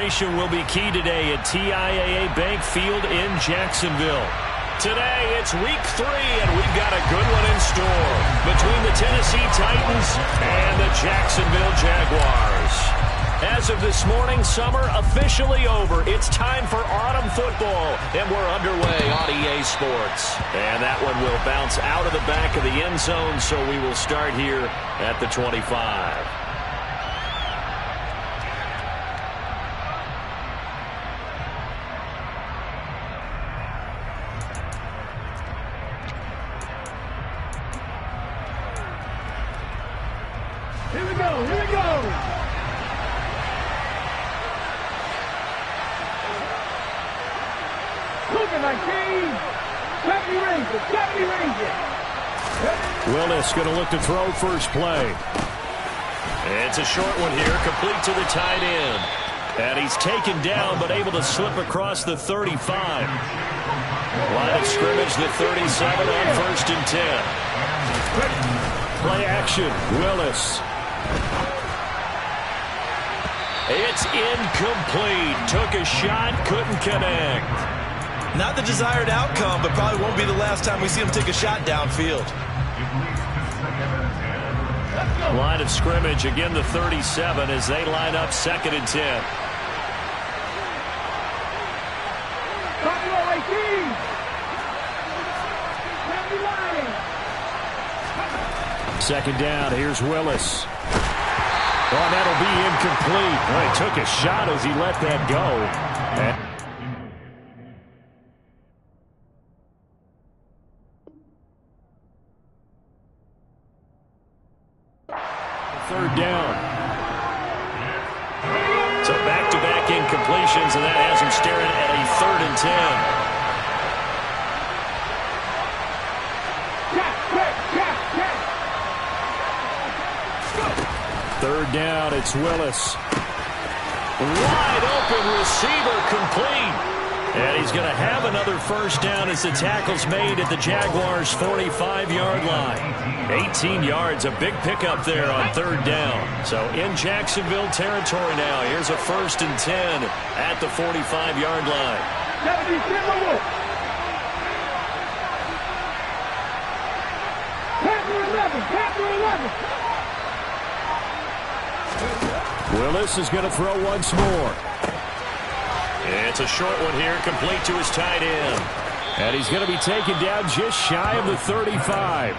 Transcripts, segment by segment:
preparation will be key today at TIAA Bank Field in Jacksonville. Today, it's week 3, and we've got a good one in store between the Tennessee Titans and the Jacksonville Jaguars. As of this morning, summer officially over. It's time for autumn football, and we're underway on EA Sports. And that one will bounce out of the back of the end zone, so we will start here at the 25. Here we go, here we go! Cougar 19, 70 Rangers, 70 Rangers. Willis going to look to throw first play. It's a short one here, complete to the tight end. And he's taken down, but able to slip across the 35. Line of scrimmage, the 37 on 1st and 10. Play action, Willis. It's incomplete. Took a shot, couldn't connect. Not the desired outcome, but probably won't be the last time we see him take a shot downfield. Line of scrimmage, again the 37 as they line up 2nd and 10. Second down, here's Willis. Oh, that'll be incomplete. Well, he took a shot as he let that go. Third down. So back-to-back incompletions, and that has him staring at a 3rd and 10. Third down, it's Willis. Wide open receiver, complete. And he's going to have another first down as the tackle's made at the Jaguars' 45-yard line. 18 yards, a big pickup there on 3rd down. So in Jacksonville territory now. Here's a 1st and 10 at the 45-yard line. Willis is going to throw once more. It's a short one here, complete to his tight end. And he's going to be taken down just shy of the 35.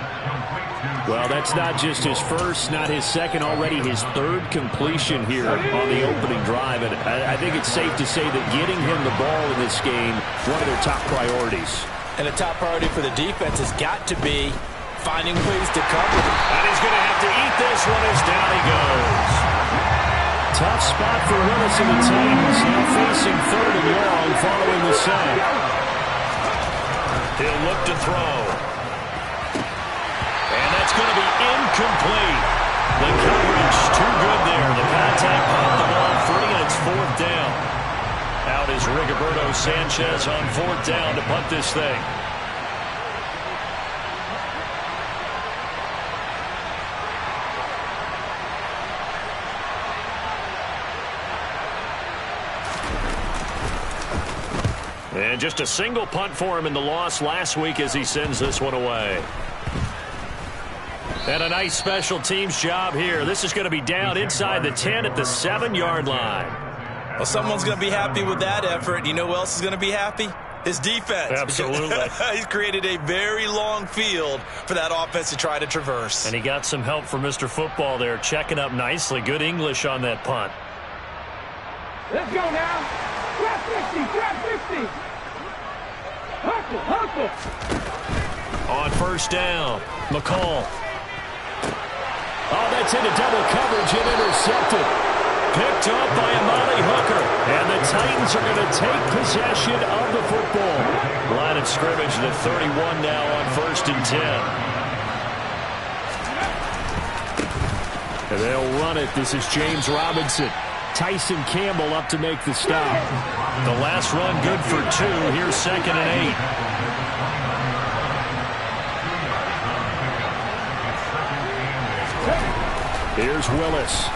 Well, that's not just his first, not his second, already his 3rd completion here on the opening drive. And I think it's safe to say that getting him the ball in this game, one of their top priorities. And a top priority for the defense has got to be finding ways to cover. And he's going to have to eat this one as down he goes. Tough spot for Willis and the Titans, now facing 3rd and long following the sack. He'll look to throw. And that's going to be incomplete. The coverage too good there. The contact popped the ball free, and it's 4th down. Out is Rigoberto Sanchez on 4th down to punt this thing. And just a single punt for him in the loss last week as he sends this one away. And a nice special teams job here. This is going to be down inside the 10 at the 7-yard line. Well, someone's going to be happy with that effort. You know who else is going to be happy? His defense. Absolutely. He's created a very long field for that offense to try to traverse. And he got some help from Mr. Football there, checking up nicely. Good English on that punt. Let's go now. Grab 60, grab 60. Hustle, hustle. On 1st down, McCall. Oh, that's into double coverage and intercepted. Picked up by Amari Hooker. And the Titans are going to take possession of the football. Line of scrimmage, the 31 now on 1st and 10. And they'll run it. This is James Robinson. Tyson Campbell up to make the stop. The last run good for 2. Here's 2nd and 8. Here's Willis.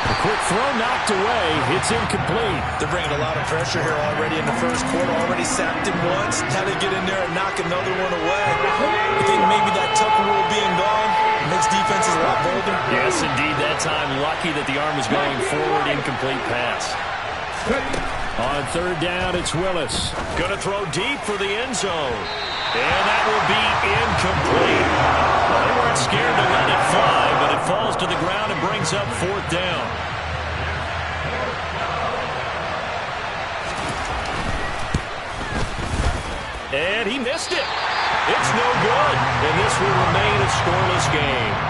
A quick throw knocked away. It's incomplete. They're bringing a lot of pressure here already in the first quarter. Already sacked him once. How to get in there and knock another one away. I think maybe that Tucker rule being gone makes defenses a lot bolder. Yes, indeed. That time, lucky that the arm was going forward. Incomplete pass. On third down, it's Willis. Going to throw deep for the end zone. And that will be incomplete. Well, they weren't scared to let it fly, but it falls to the ground and brings up fourth down. And he missed it. It's no good. And this will remain a scoreless game.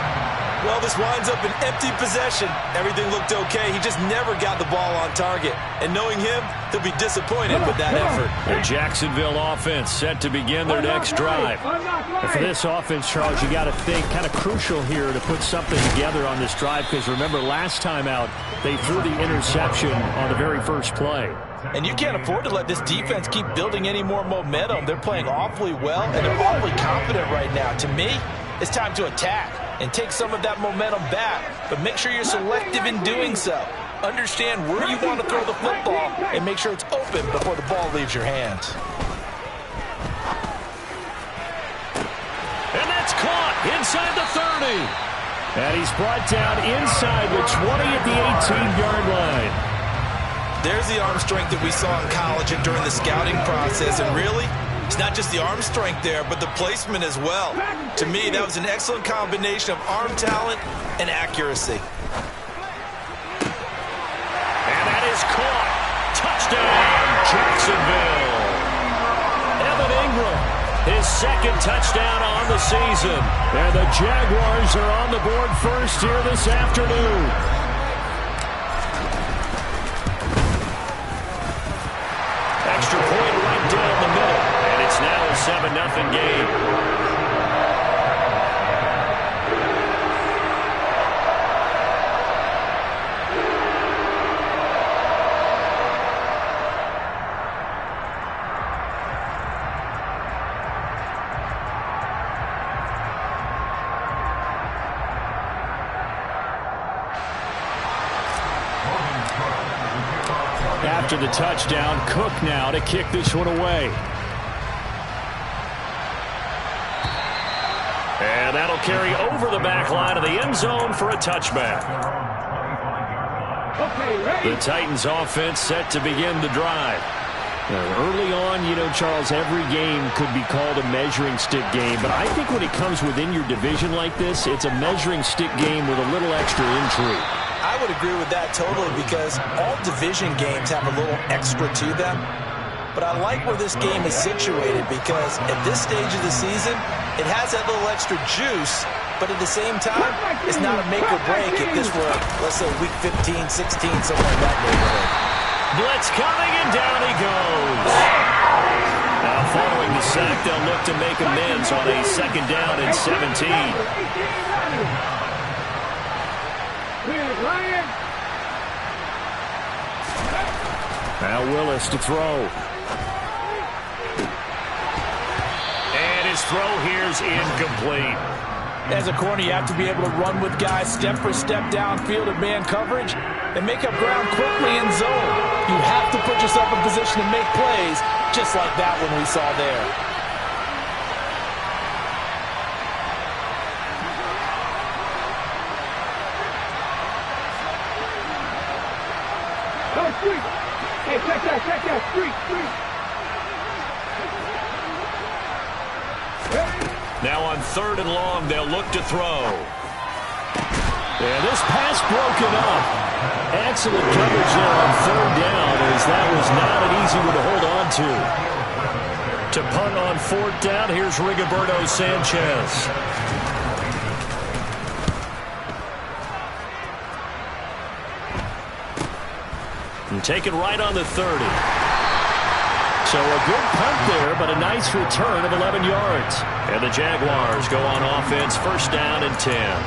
Well, this winds up an empty possession. Everything looked okay. He just never got the ball on target. And knowing him, he'll be disappointed with that effort. The Jacksonville offense set to begin their next drive. And for this offense, Charles, you got to think kind of crucial here to put something together on this drive, because remember last time out, they threw the interception on the very first play. And you can't afford to let this defense keep building any more momentum. They're playing awfully well, and they're awfully confident right now. To me, it's time to attack and take some of that momentum back, but make sure you're selective in doing so. Understand where you want to throw the football and make sure it's open before the ball leaves your hands. And that's caught inside the 30. And he's brought down inside the 20 at the 18-yard line. There's the arm strength that we saw in college and during the scouting process, and really, it's not just the arm strength there, but the placement as well. To me, that was an excellent combination of arm talent and accuracy. And that is caught. Touchdown, Jacksonville. Evan Ingram, his second touchdown on the season. And the Jaguars are on the board first here this afternoon. Extra point right down the middle. And it's now a 7-0 game. After the touchdown, Cook now to kick this one away. And that'll carry over the back line of the end zone for a touchback. The Titans offense set to begin the drive. Early on, you know, Charles, every game could be called a measuring stick game, but I think when it comes within your division like this, it's a measuring stick game with a little extra intrigue. I would agree with that totally, because all division games have a little extra to them. But I like where this game is situated, because at this stage of the season, it has that little extra juice, but at the same time, it's not a make or break if this were, let's say, week 15, 16, somewhere in that neighborhood. Blitz coming, and down he goes. Now, following the sack, they'll look to make amends on a second down and 17. Now Willis to throw. And his throw here is incomplete. As a corner, you have to be able to run with guys step for step downfield at man coverage and make up ground quickly in zone. You have to put yourself in position to make plays, just like that one we saw there. Hey, check that, street. Now on third and long, they'll look to throw. And this pass broken up. Excellent coverage there on third down, as that was not an easy one to hold on to. To punt on fourth down, here's Rigoberto Sanchez. And taken right on the 30. So a good punt there, but a nice return of 11 yards. And the Jaguars go on offense, first down and 10.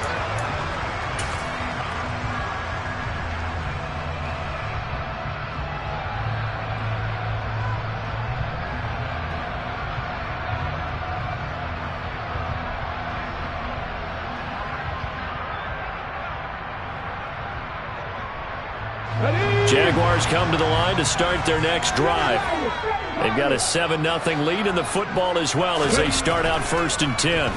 Jaguars come to the line to start their next drive. They've got a 7-0 lead in the football as well as they start out 1st and 10.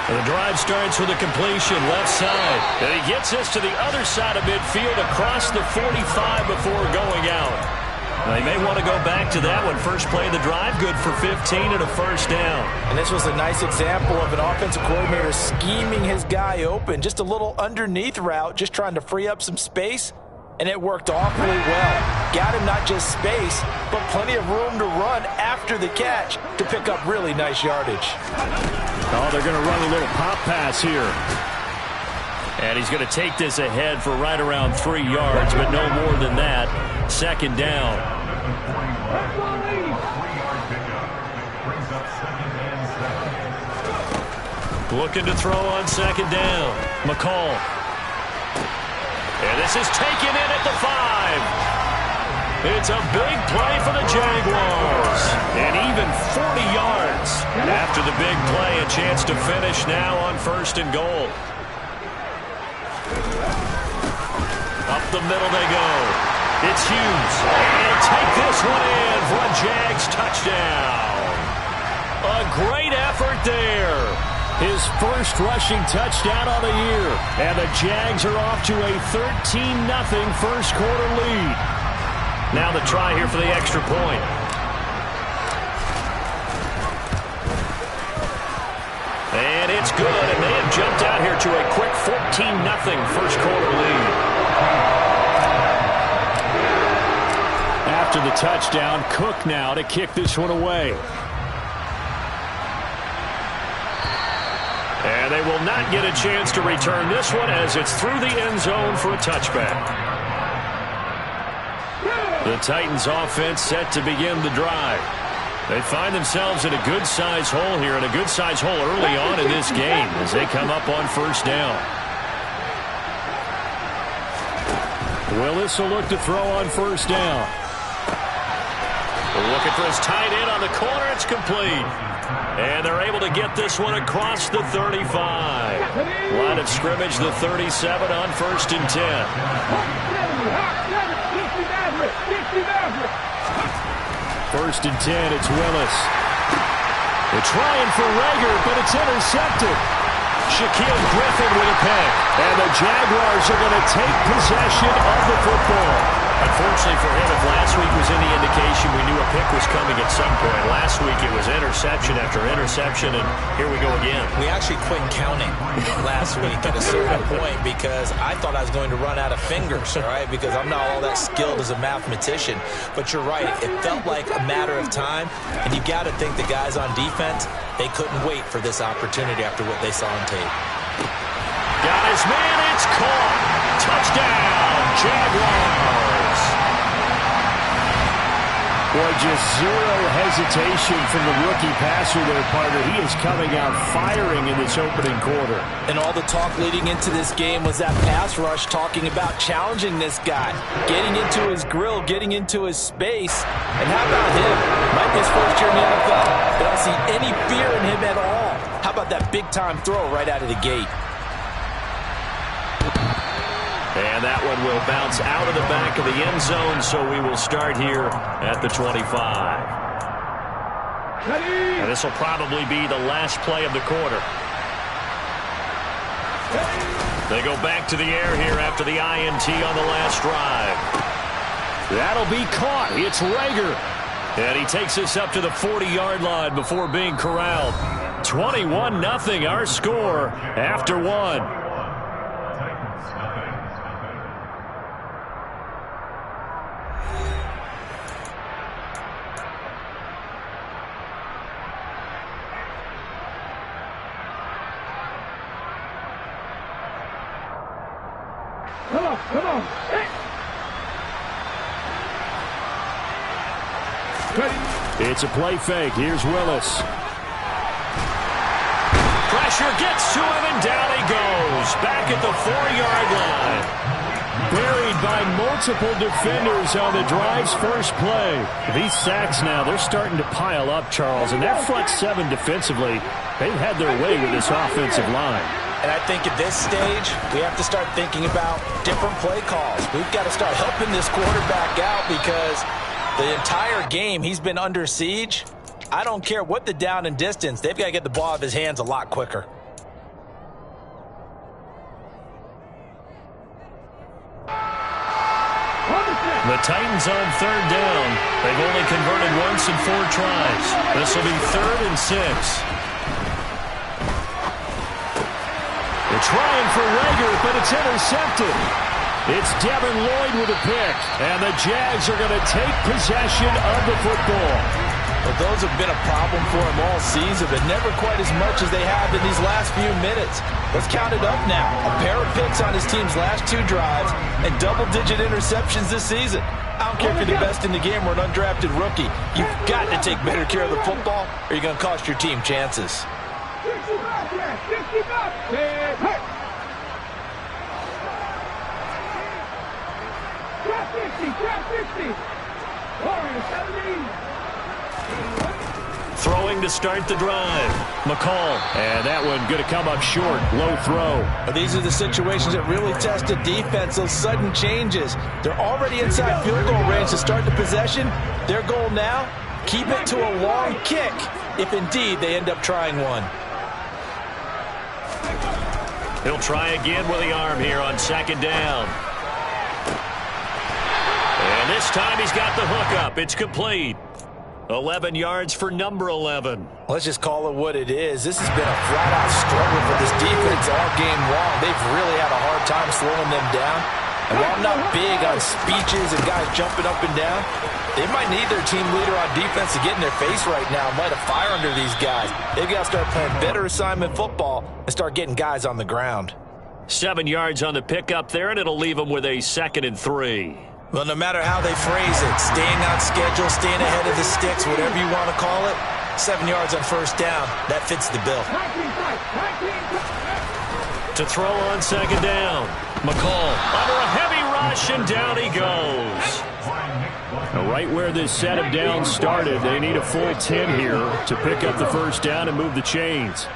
The drive starts with a completion left side. And he gets this to the other side of midfield across the 45 before going out. They may want to go back to that one. First play of the drive, good for 15 and a first down. And this was a nice example of an offensive coordinator scheming his guy open. Just a little underneath route, just trying to free up some space. And it worked awfully well. Got him not just space, but plenty of room to run after the catch to pick up really nice yardage. Oh, they're going to run a little pop pass here. And he's going to take this ahead for right around 3 yards, but no more than that. 2nd down. Looking to throw on 2nd down. McCall. And this is taken in at the 5. It's a big play for the Jaguars. And even 40 yards. After the big play, a chance to finish now on 1st and goal. Up the middle they go. It's Hughes. And take this one in for a Jags touchdown. A great effort there. His first rushing touchdown of the year. And the Jags are off to a 13-0 first quarter lead. Now the try here for the extra point. And it's good. And they have jumped out here to a quick 14-0 first quarter lead. After the touchdown, Cook now to kick this one away. And they will not get a chance to return this one as it's through the end zone for a touchback. The Titans offense set to begin the drive. They find themselves in a good-sized hole here, and a good-sized hole early on in this game as they come up on 1st down. Willis will look to throw on 1st down. Looking for his tight end on the corner. It's complete. And they're able to get this one across the 35. Line of scrimmage, the 37 on 1st and 10. 1st and 10, it's Willis. They're trying for Rager, but it's intercepted. Shaquille Griffin with a pick. And the Jaguars are going to take possession of the football. Unfortunately for him, if last week was any indication, we knew a pick was coming at some point. Last week it was interception after interception, and here we go again. We actually quit counting last week at a certain point because I thought I was going to run out of fingers, all right, because I'm not all that skilled as a mathematician. But you're right, it felt like a matter of time, and you got to think the guys on defense, they couldn't wait for this opportunity after what they saw on tape. Got his man, it's caught. Touchdown, Jaguars. Boy, just zero hesitation from the rookie passer there, partner. He is coming out firing in this opening quarter. And all the talk leading into this game was that pass rush talking about challenging this guy, getting into his grill, getting into his space. And how about him? Might be his first year in the NFL, but I don't see any fear in him at all. How about that big-time throw right out of the gate? And that one will bounce out of the back of the end zone, so we will start here at the 25. And this will probably be the last play of the quarter. They go back to the air here after the INT on the last drive. That'll be caught. It's Rager. And he takes this up to the 40-yard line before being corralled. 21-0 our score after one. Come on. Hey. It's a play fake. Here's Willis. Pressure gets to him, and down he goes. Back at the 4-yard line. Buried by multiple defenders on the drive's first play. These sacks now, they're starting to pile up, Charles. And that front seven defensively, they've had their way with this offensive line. And I think at this stage, we have to start thinking about different play calls. We've got to start helping this quarterback out because the entire game he's been under siege. I don't care what the down and distance. They've got to get the ball out of his hands a lot quicker. The Titans on third down. They've only converted once in 4 tries. This will be 3rd and 6. They're trying for Rager, but it's intercepted. It's Devin Lloyd with a pick, and the Jags are going to take possession of the football. Well, those have been a problem for him all season, but never quite as much as they have in these last few minutes. Let's count it up now. A pair of picks on his team's last 2 drives and double-digit interceptions this season. I don't care if you're the best in the game or an undrafted rookie. You've got to take better care of the football or you're going to cost your team chances. Throwing to start the drive. McCall, and that one going to come up short. Low throw. These are the situations that really test a defense, those sudden changes. They're already inside field goal range to start the possession. Their goal now, keep it to a long kick if indeed they end up trying one. He'll try again with the arm here on 2nd down. And this time he's got the hook up. It's complete. 11 yards for number 11. Let's just call it what it is. This has been a flat-out struggle for this defense all game long. They've really had a hard time slowing them down. And while I'm not big on speeches and guys jumping up and down, they might need their team leader on defense to get in their face right now and light a fire under these guys. They've got to start playing better assignment football and start getting guys on the ground. 7 yards on the pickup there, and it'll leave them with a 2nd and 3. Well, no matter how they phrase it, staying on schedule, staying ahead of the sticks, whatever you want to call it, 7 yards on 1st down, that fits the bill. To throw on 2nd down. McCall under a heavy rush, and down he goes. Now, right where this set of downs started, they need a full 10 here to pick up the 1st down and move the chains.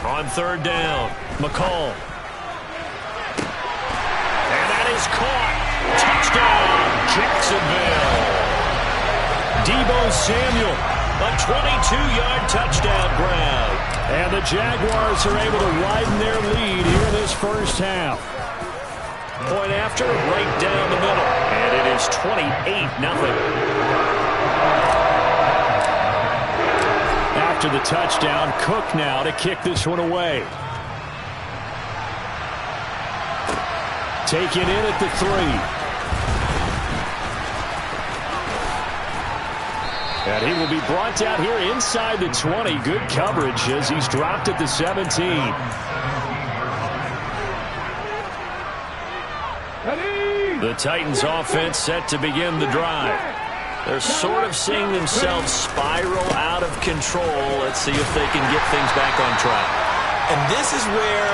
On 3rd down, McCall. And that is caught. Touchdown, Jacksonville. Deebo Samuel, a 22-yard touchdown grab. And the Jaguars are able to widen their lead here in this 1st half. Point after, right down the middle. And it is 28-0. After the touchdown, Cook now to kick this one away. Taken in at the 3. And he will be brought down here inside the 20. Good coverage as he's dropped at the 17. The Titans offense set to begin the drive. They're sort of seeing themselves spiral out of control. Let's see if they can get things back on track. And this is where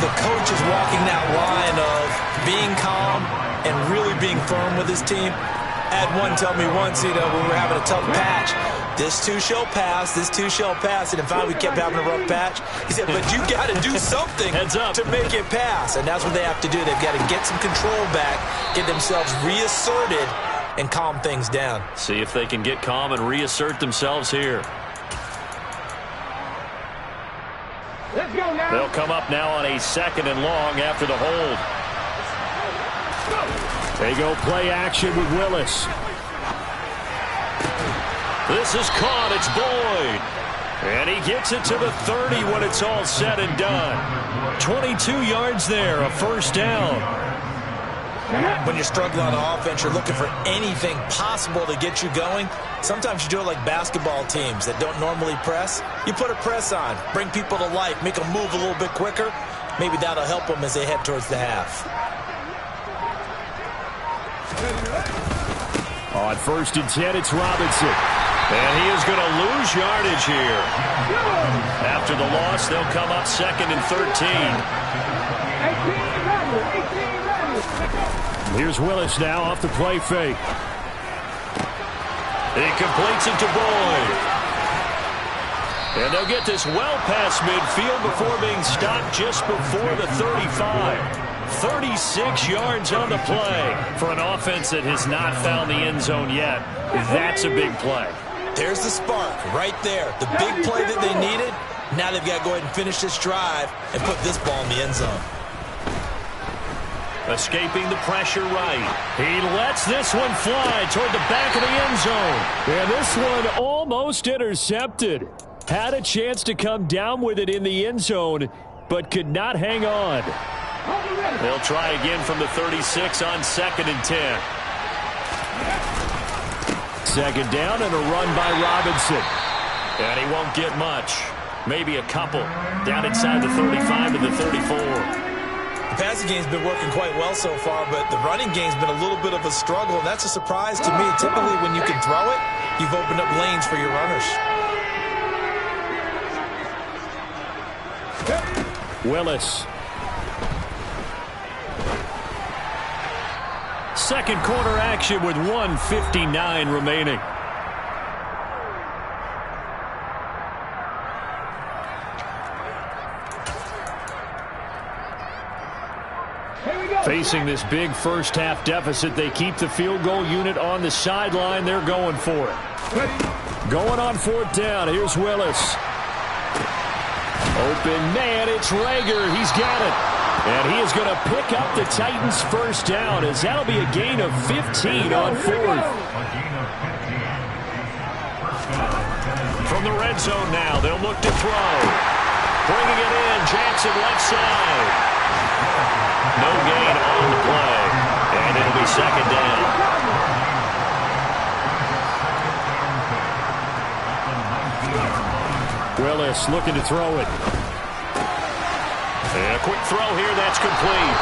the coach is walking that line of being calm and really being firm with his team. I had one tell me once, when we were having a tough patch, this too shall pass, this too shall pass. And finally we kept having a rough patch. He said, but you got to do something to make it pass. And that's what they have to do. They've got to get some control back, get themselves reasserted, and calm things down. See if they can get calm and reassert themselves here. Let's go now. They'll come up now on a 2nd and long after the hold. They go play action with Willis. This is caught. It's Boyd. And he gets it to the 30 when it's all said and done. 22 yards there, a 1st down. When you're struggling on offense, you're looking for anything possible to get you going. Sometimes you do it like basketball teams that don't normally press. You put a press on, bring people to life, make them move a little bit quicker. Maybe that'll help them as they head towards the half. On 1st and 10, it's Robinson. And he is going to lose yardage here. After the loss, they'll come up 2nd and 13. Here's Willis now off the play fake. He completes it to Boyd. And they'll get this well past midfield before being stopped just before the 35. 36 yards on the play for an offense that has not found the end zone yet. That's a big play. There's the spark right there. The big play that they needed. Now they've got to go ahead and finish this drive and put this ball in the end zone. Escaping the pressure right. He lets this one fly toward the back of the end zone. And this one almost intercepted. Had a chance to come down with it in the end zone, but could not hang on. They'll try again from the 36 on 2nd and 10. Second down and a run by Robinson. And he won't get much. Maybe a couple. Down inside the 35 to the 34. The passing game's been working quite well so far, but the running game's been a little bit of a struggle, and that's a surprise to me. Typically, when you can throw it, you've opened up lanes for your runners. Willis. Second quarter action with 1:59 remaining. Facing this big first half deficit, they keep the field goal unit on the sideline. They're going for it. Going on 4th down. Here's Willis. Open man, it's Rager. He's got it. And he is going to pick up the Titans' first down, as that'll be a gain of 15 on 4th. From the red zone now, they'll look to throw. Bringing it in, Jackson left side. No gain on the play, and it'll be 2nd down. Willis looking to throw it. And a quick throw here, that's complete.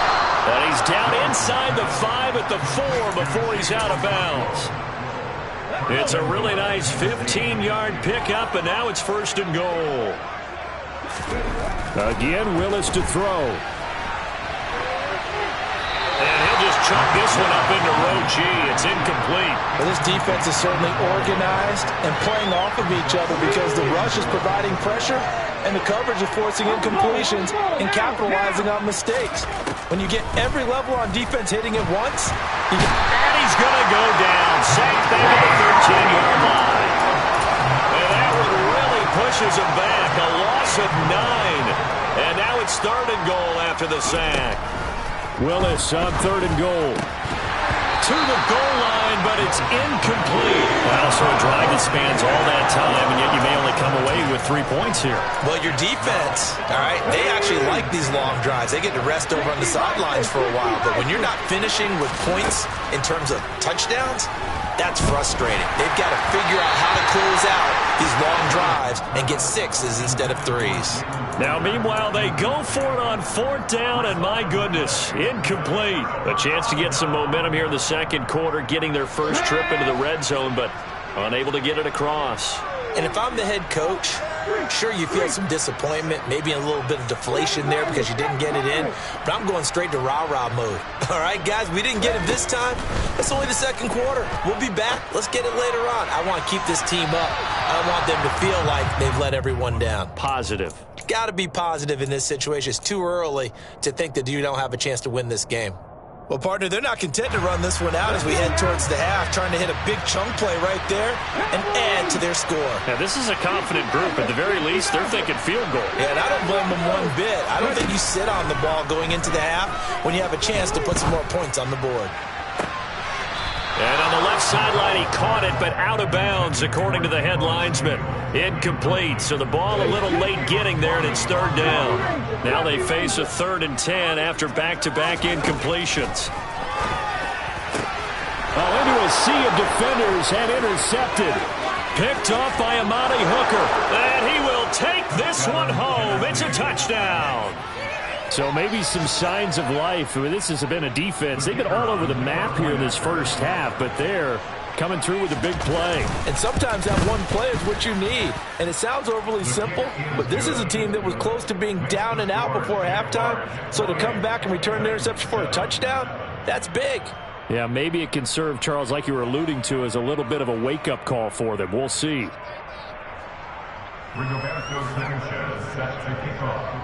And he's down inside the 5 at the 4 before he's out of bounds. It's a really nice 15-yard pickup, and now it's 1st and goal. Again, Willis to throw. And he'll just chuck this one up into row G. It's incomplete. Well, this defense is certainly organized and playing off of each other because the rush is providing pressure and the coverage is forcing incompletions and capitalizing on mistakes. When you get every level on defense hitting at once, and he's going to go down. Sacked back at the 13-yard line. And that one really pushes him back. A loss of 9. And now it's 3rd and goal after the sack. Willis on 3rd and goal. To the goal line, but it's incomplete. Well, so a drive that spans all that time, and yet you may only come away with 3 points here. Well, your defense, all right, they actually like these long drives. They get to rest over on the sidelines for a while, but when you're not finishing with points in terms of touchdowns, that's frustrating. They've got to figure out how to close out these long drives and get 6s instead of 3s. Now, meanwhile, they go for it on 4th down, and my goodness, incomplete. A chance to get some momentum here in the 2nd quarter, getting their first trip into the red zone, but unable to get it across. And if I'm the head coach, sure, you feel some disappointment, maybe a little bit of deflation there because you didn't get it in, but I'm going straight to rah-rah mode. All right, guys, we didn't get it this time. It's only the 2nd quarter. We'll be back. Let's get it later on. I want to keep this team up. I don't want them to feel like they've let everyone down. Positive. Got to be positive in this situation. It's too early to think that you don't have a chance to win this game. Well, partner, they're not content to run this one out as we head towards the half, trying to hit a big chunk play right there and add to their score. Now, this is a confident group. At the very least, they're thinking field goal. Yeah, and I don't blame them one bit. I don't think you sit on the ball going into the half when you have a chance to put some more points on the board. And on the left sideline, he caught it, but out of bounds, according to the head linesman. Incomplete, so the ball a little late getting there, and it's 3rd down. Now they face a 3rd and 10 after back-to-back incompletions. Oh, into a sea of defenders and intercepted. Picked off by Amani Hooker. And he will take this one home. It's a touchdown. So maybe some signs of life. This has been a defense. They've been all over the map here in this first half, but they're coming through with a big play. And sometimes that one play is what you need. And it sounds overly simple, but this is a team that was close to being down and out before halftime. So to come back and return the interception for a touchdown, that's big. Yeah, maybe it can serve, Charles, like you were alluding to, as a little bit of a wake-up call for them. We'll see. Set to kick off.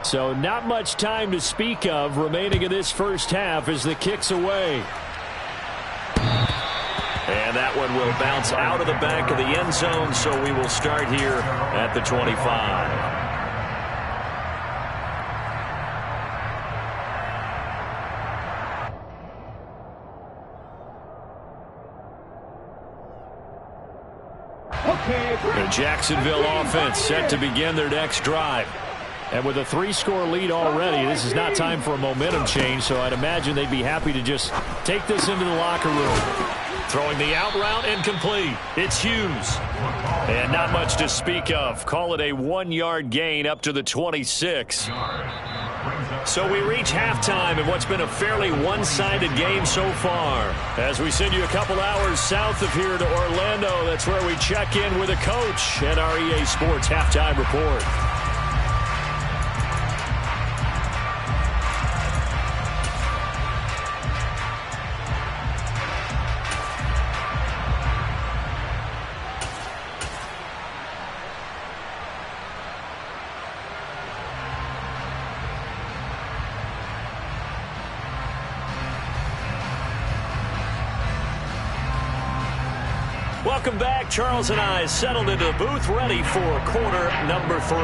So not much time to speak of remaining in this first half as the kick's away. And that one will bounce out of the back of the end zone, so we will start here at the 25. The Jacksonville offense set to begin their next drive. And with a 3-score lead already, this is not time for a momentum change, so I'd imagine they'd be happy to just take this into the locker room. Throwing the out route and complete. It's Hughes. And not much to speak of. Call it a 1-yard gain up to the 26. So we reach halftime in what's been a fairly one-sided game so far. As we send you a couple hours south of here to Orlando, that's where we check in with a coach at our EA Sports Halftime Report. Welcome back. Charles and I settled into the booth, ready for quarter number 3.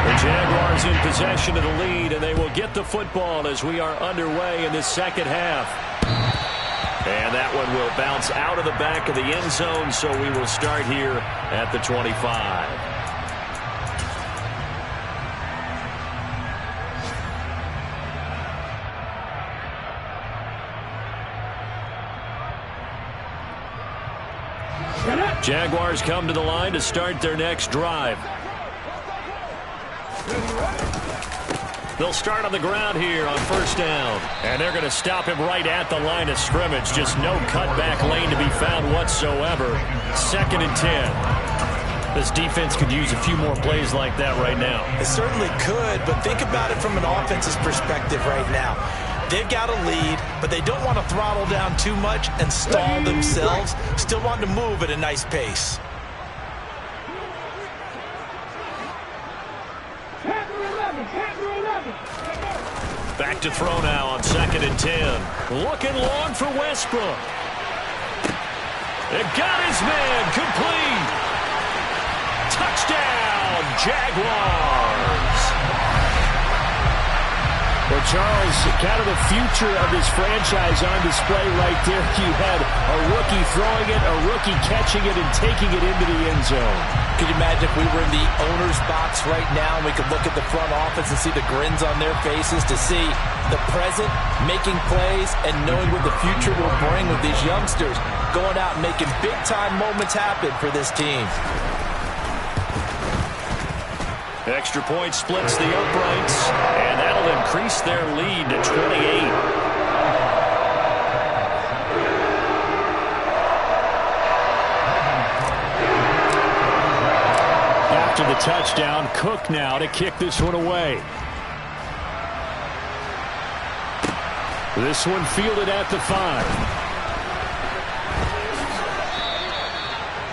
The Jaguars in possession of the lead, and they will get the football as we are underway in this second half. And that one will bounce out of the back of the end zone, so we will start here at the 25. Jaguars come to the line to start their next drive. They'll start on the ground here on first down. And they're going to stop him right at the line of scrimmage. Just no cutback lane to be found whatsoever. 2nd and 10. This defense could use a few more plays like that right now. It certainly could, but think about it from an offense's perspective right now. They've got a lead, but they don't want to throttle down too much and stall themselves. Still want to move at a nice pace. Back to throw now on 2nd and 10. Looking long for Westbrook. It got his man complete. Touchdown, Jaguars. Well, Charles, kind of the future of this franchise on display right there. You had a rookie throwing it, a rookie catching it, and taking it into the end zone. Could you imagine if we were in the owner's box right now and we could look at the front office and see the grins on their faces, to see the present making plays and knowing what the future will bring with these youngsters going out and making big-time moments happen for this team. Extra point splits the uprights, and that'll increase their lead to 28. After the touchdown, Cook now to kick this one away. This one fielded at the 5.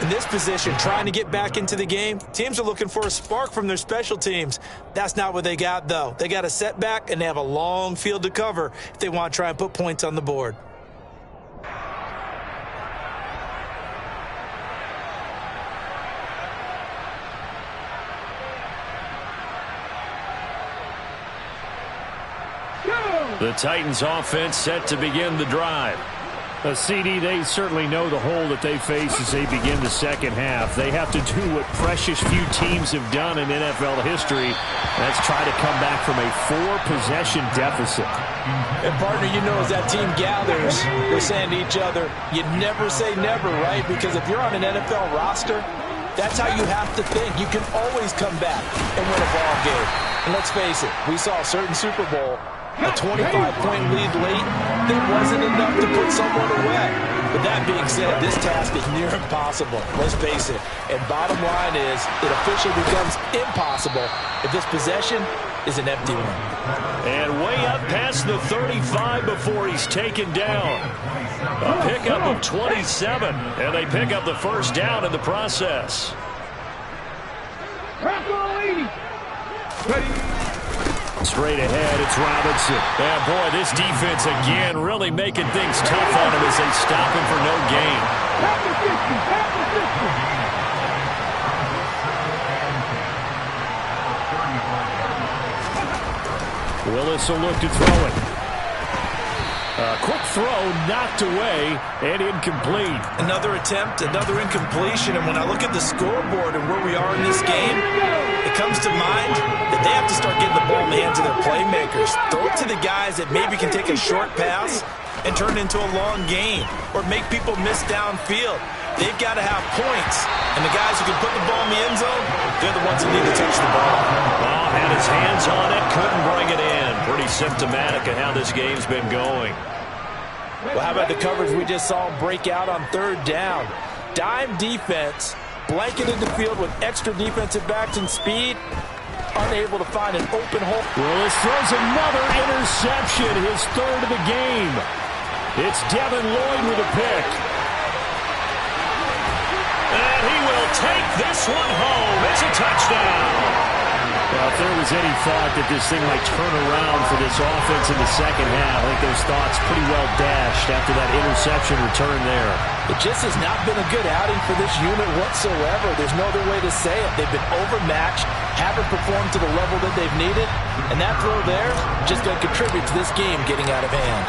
In this position, trying to get back into the game, teams are looking for a spark from their special teams. That's not what they got, though. They got a setback, and they have a long field to cover if they want to try and put points on the board. The Titans offense set to begin the drive. CD, they certainly know the hole that they face as they begin the second half. They have to do what precious few teams have done in NFL history. That's try to come back from a 4-possession deficit. And, partner, you know, as that team gathers, they're saying to each other, you never say never, right? Because if you're on an NFL roster, that's how you have to think. You can always come back and win a ball game. And let's face it, we saw a certain Super Bowl A 25-point lead late, that wasn't enough to put someone away. But that being said, this task is near impossible. Let's face it. And bottom line is, it officially becomes impossible if this possession is an empty one. And way up past the 35 before he's taken down. A pickup of 27, and they pick up the first down in the process. Straight ahead, it's Robinson. And boy, this defense again really making things tough on him as they stop him for no gain. Willis will look to throw it. Quick throw, knocked away, and incomplete. Another attempt, another incompletion, and when I look at the scoreboard and where we are in this game, it comes to mind that they have to start getting the ball in the hands of their playmakers. Throw it to the guys that maybe can take a short pass and turn it into a long gain or make people miss downfield. They've got to have points, and the guys who can put the ball in the end zone, they're the ones who need to touch the ball. Oh, had his hands on it, couldn't bring it in. Pretty symptomatic of how this game's been going. Well, how about the coverage we just saw him break out on third down? Dime defense, blanketed the field with extra defensive backs and speed, unable to find an open hole. Willis throws another interception, his third of the game. It's Devin Lloyd with a pick. And he will take this one home. It's a touchdown. Well, if there was any thought that this thing might turn around for this offense in the second half, I think those thoughts pretty well dashed after that interception return there. It just has not been a good outing for this unit whatsoever. There's no other way to say it. They've been overmatched, haven't performed to the level that they've needed, and that throw there just going to contribute to this game getting out of hand.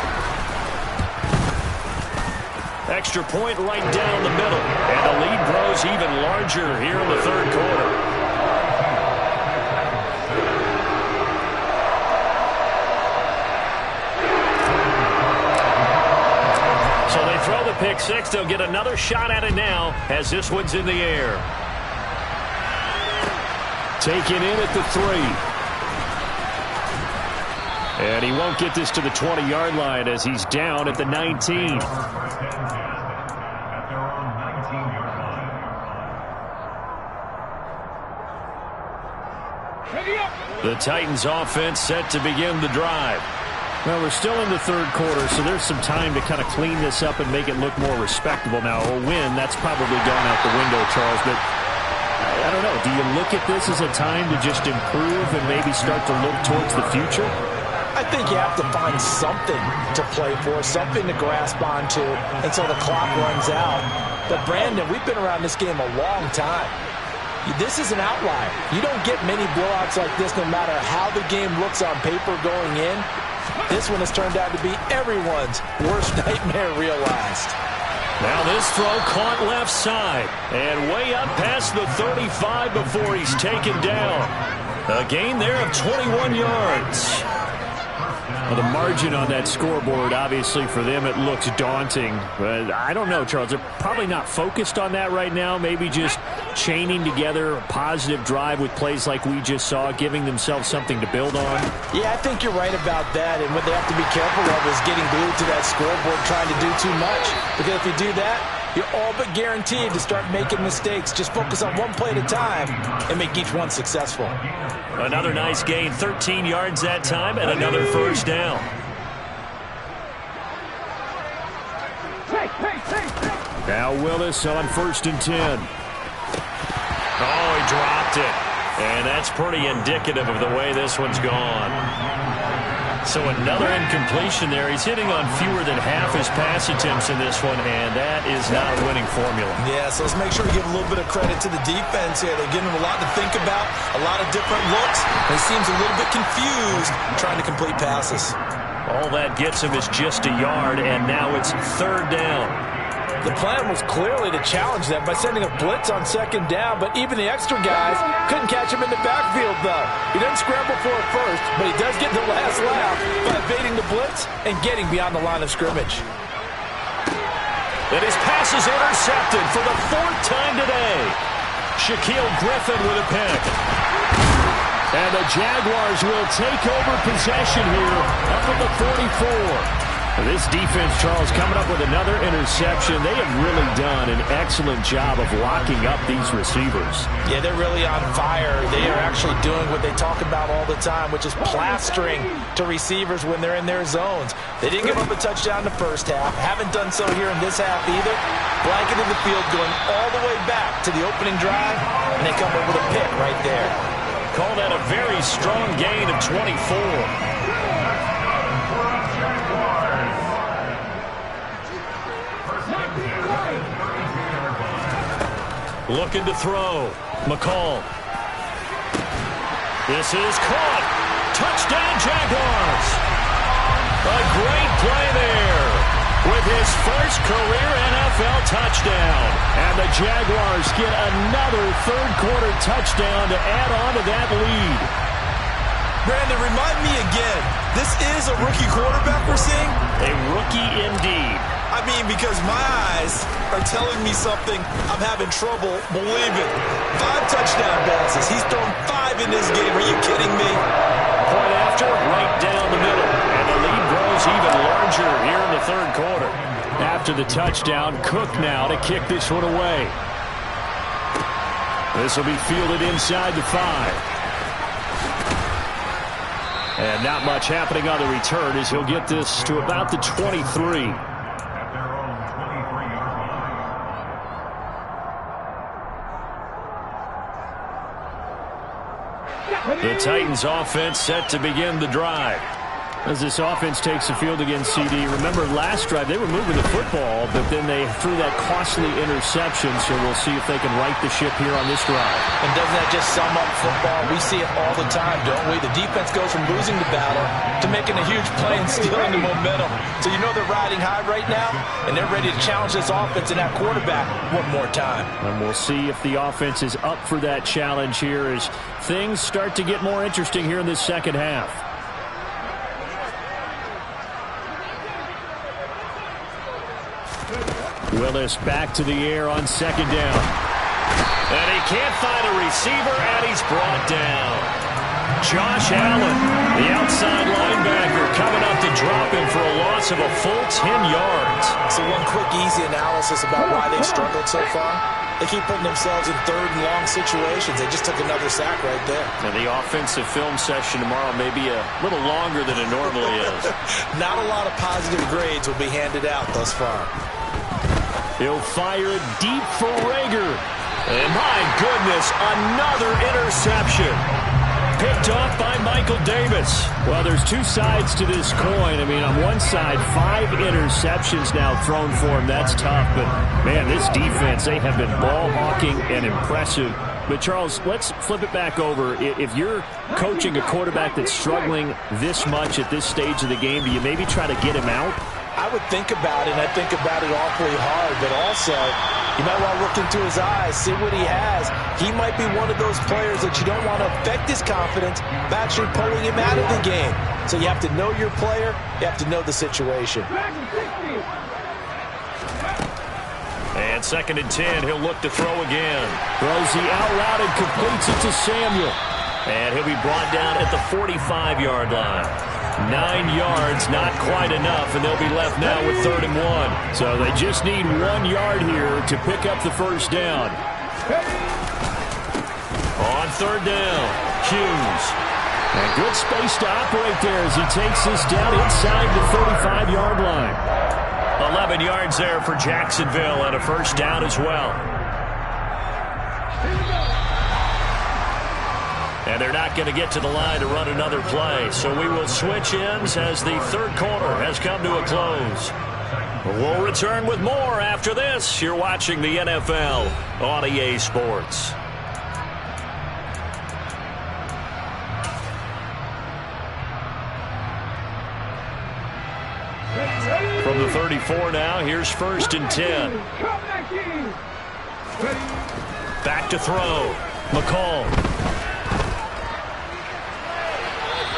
Extra point right down the middle, and the lead grows even larger here in the third quarter. Throw the pick six. They'll get another shot at it now as this one's in the air. Taken in at the 3. And he won't get this to the 20-yard line as he's down at the 19. The Titans offense set to begin the drive. Well, we're still in the third quarter, so there's some time to kind of clean this up and make it look more respectable. Now, a win, that's probably gone out the window, Charles, but I don't know. Do you look at this as a time to just improve and maybe start to look towards the future? I think you have to find something to play for, something to grasp onto until the clock runs out. But, Brandon, we've been around this game a long time. This is an outlier. You don't get many blowouts like this no matter how the game looks on paper going in. This one has turned out to be everyone's worst nightmare realized. Now this throw caught left side and way up past the 35 before he's taken down. A gain there of 21 yards. Well, the margin on that scoreboard, obviously, for them, it looks daunting. But I don't know, Charles. They're probably not focused on that right now. Maybe just chaining together a positive drive with plays like we just saw, giving themselves something to build on. Yeah, I think you're right about that. And what they have to be careful of is getting glued to that scoreboard trying to do too much. Because if you do that, you're all but guaranteed to start making mistakes. Just focus on one play at a time and make each one successful. Another nice gain, 13 yards that time, and another first down. Now Willis on 1st and 10. Oh, he dropped it. And that's pretty indicative of the way this one's gone. So another incompletion there. He's hitting on fewer than half his pass attempts in this one, and that is not a winning formula. Yeah, so let's make sure we give a little bit of credit to the defense here. They're giving him a lot to think about, a lot of different looks. He seems a little bit confused trying to complete passes. All that gets him is just a yard, and now it's 3rd down. The plan was clearly to challenge them by sending a blitz on 2nd down, but even the extra guys couldn't catch him in the backfield, though. He didn't scramble for it first, but he does get the last laugh by evading the blitz and getting beyond the line of scrimmage. And his pass is intercepted for the 4th time today. Shaquille Griffin with a pick. And the Jaguars will take over possession here up at the 44. This defense, Charles, coming up with another interception. They have really done an excellent job of locking up these receivers. Yeah, they're really on fire. They are actually doing what they talk about all the time, which is plastering to receivers when they're in their zones. They didn't give up a touchdown in the first half. Haven't done so here in this half either. Blanketed the field going all the way back to the opening drive, and they come up with a pick right there. Call that a very strong gain of 24. Looking to throw. McCall. This is caught. Touchdown, Jaguars. A great play there with his first career NFL touchdown. And the Jaguars get another third-quarter touchdown to add on to that lead. Brandon, remind me again, this is a rookie quarterback we're seeing? A rookie indeed. I mean, because my eyes are telling me something I'm having trouble believing. 5 touchdown passes. He's thrown 5 in this game. Are you kidding me? Point after, right down the middle. And the lead grows even larger here in the third quarter. After the touchdown, Cook now to kick this one away. This will be fielded inside the 5. And not much happening on the return as he'll get this to about the 23. The Titans offense set to begin the drive. As this offense takes the field against CD, remember last drive they were moving the football, but then they threw that costly interception, so we'll see if they can right the ship here on this drive. And doesn't that just sum up football? We see it all the time, don't we? The defense goes from losing the battle to making a huge play and stealing the momentum. So you know they're riding high right now, and they're ready to challenge this offense and that quarterback one more time. And we'll see if the offense is up for that challenge here as things start to get more interesting here in this second half. Willis back to the air on second down. And he can't find a receiver, and he's brought down. Josh Allen, the outside linebacker, coming up to drop him for a loss of a full 10 yards. So one quick, easy analysis about why they've struggled so far. They keep putting themselves in third and long situations. They just took another sack right there. And the offensive film session tomorrow may be a little longer than it normally is. Not a lot of positive grades will be handed out thus far. He'll fire it deep for Rager. And my goodness, another interception. Picked off by Michael Davis. Well, there's two sides to this coin. I mean, on one side, 5 interceptions now thrown for him. That's tough. But, man, this defense, they have been ball hawking and impressive. But, Charles, let's flip it back over. If you're coaching a quarterback that's struggling this much at this stage of the game, do you maybe try to get him out? I would think about it, and I think about it awfully hard, but also you might want to look into his eyes, see what he has. He might be one of those players that you don't want to affect his confidence by actually pulling him out of the game. So you have to know your player, you have to know the situation. And 2nd and 10, he'll look to throw again. Throws the out route and completes it to Samuel. And he'll be brought down at the 45-yard line. 9 yards, not quite enough, and they'll be left now with 3rd and 1. So they just need 1 yard here to pick up the first down. On 3rd down, Hughes. And good space to operate there as he takes this down inside the 35-yard line. 11 yards there for Jacksonville and a first down as well. And they're not going to get to the line to run another play. So we will switch ends as the third quarter has come to a close. We'll return with more after this. You're watching the NFL on EA Sports. From the 34 now, here's 1st and 10. Back to throw. McCall.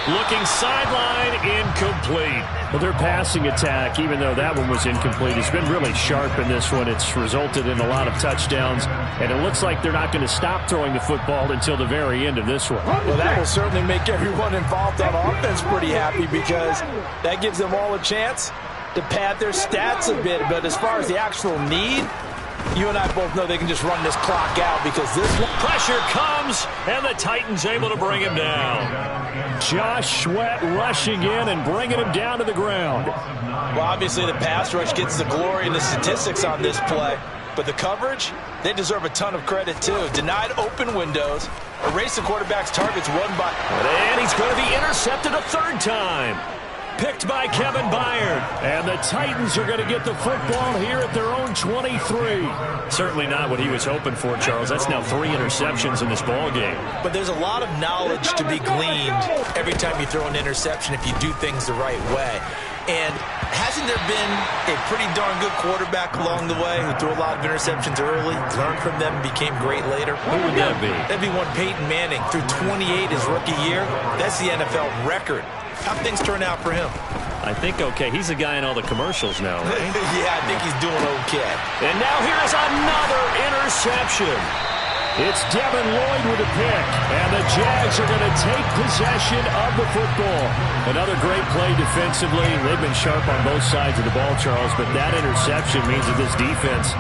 Looking sideline, incomplete. Well, their passing attack, even though that one was incomplete, has been really sharp in this one. It's resulted in a lot of touchdowns, and it looks like they're not going to stop throwing the football until the very end of this one. Well, that will certainly make everyone involved on offense pretty happy because that gives them all a chance to pad their stats a bit. But as far as the actual need, you and I both know they can just run this clock out because this one... Pressure comes, and the Titans able to bring him down. Josh Sweat rushing in and bringing him down to the ground. Well, obviously the pass rush gets the glory and the statistics on this play. But the coverage, they deserve a ton of credit too. Denied open windows, erase the quarterback's targets one by... And he's going to be intercepted a third time. Picked by Kevin Byard. And the Titans are going to get the football here at their own 23. Certainly not what he was hoping for, Charles. That's now 3 interceptions in this ball game. But there's a lot of knowledge to be gleaned every time you throw an interception if you do things the right way. And hasn't there been a pretty darn good quarterback along the way who threw a lot of interceptions early, learned from them, became great later? Who would that be? That'd be one Peyton Manning. Threw 28 his rookie year. That's the NFL record. How'd things turn out for him? I think okay. He's the guy in all the commercials now, right? Yeah, I think he's doing okay. And now here's another interception. It's Devin Lloyd with a pick, and the Jags are going to take possession of the football. Another great play defensively. They've been sharp on both sides of the ball, Charles, but that interception means that this defense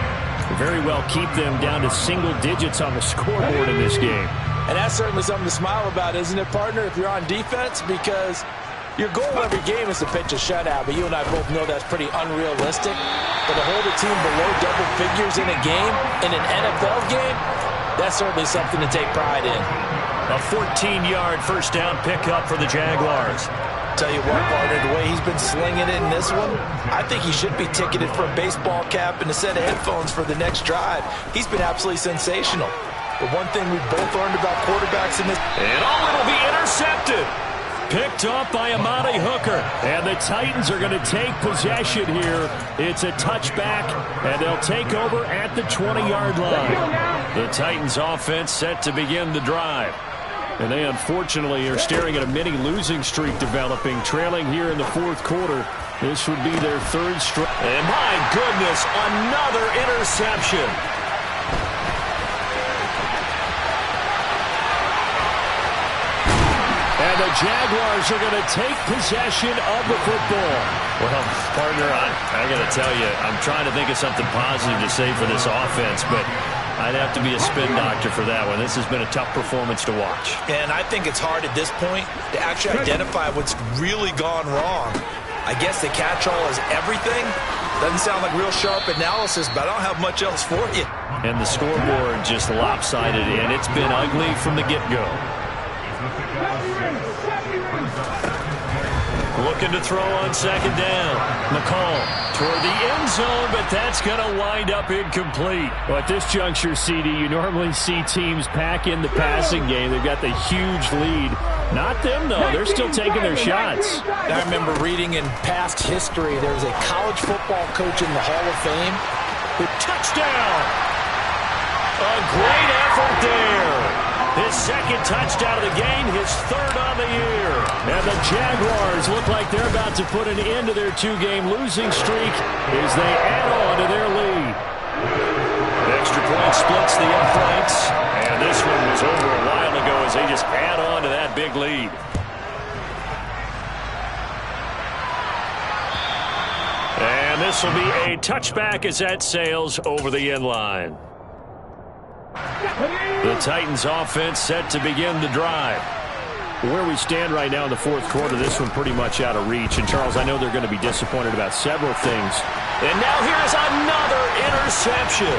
will very well keep them down to single digits on the scoreboard in this game. And that's certainly something to smile about, isn't it, partner, if you're on defense? Because your goal every game is to pitch a shutout, but you and I both know that's pretty unrealistic. But to hold a team below double figures in a game, in an NFL game, that's certainly something to take pride in. A 14-yard first down pickup for the Jaguars. Tell you what, partner, the way he's been slinging it in this one, I think he should be ticketed for a baseball cap and a set of headphones for the next drive. He's been absolutely sensational. But one thing we both learned about quarterbacks in this... And it'll be intercepted. Picked up by Amari Hooker. And the Titans are going to take possession here. It's a touchback, and they'll take over at the 20-yard line. The Titans offense set to begin the drive. And they unfortunately are staring at a mini losing streak developing, trailing here in the fourth quarter. This would be their third straight. And my goodness, another interception. And the Jaguars are going to take possession of the football. Well, partner, I got to tell you, I'm trying to think of something positive to say for this offense, but I'd have to be a spin doctor for that one. This has been a tough performance to watch. And I think it's hard at this point to actually identify what's really gone wrong. I guess the catch-all is everything. Doesn't sound like real sharp analysis, but I don't have much else for you. And the scoreboard just lopsided, and it's been ugly from the get-go. Looking to throw on second down. McCall toward the end zone, but that's going to wind up incomplete. Well, at this juncture, CD, you normally see teams pack in the passing game. They've got the huge lead. Not them, though. They're still taking their shots. I remember reading in past history, there's a college football coach in the Hall of Fame who... Touchdown! A great effort there. His second touchdown of the game, his third on the year. And the Jaguars look like they're about to put an end to their 2-game losing streak as they add on to their lead. Extra point splits the uprights. And this one was over a while ago as they just add on to that big lead. And this will be a touchback as that sails over the end line. The Titans offense set to begin the drive. Where we stand right now in the fourth quarter, this one pretty much out of reach. And, Charles, I know they're going to be disappointed about several things. And now here's another interception.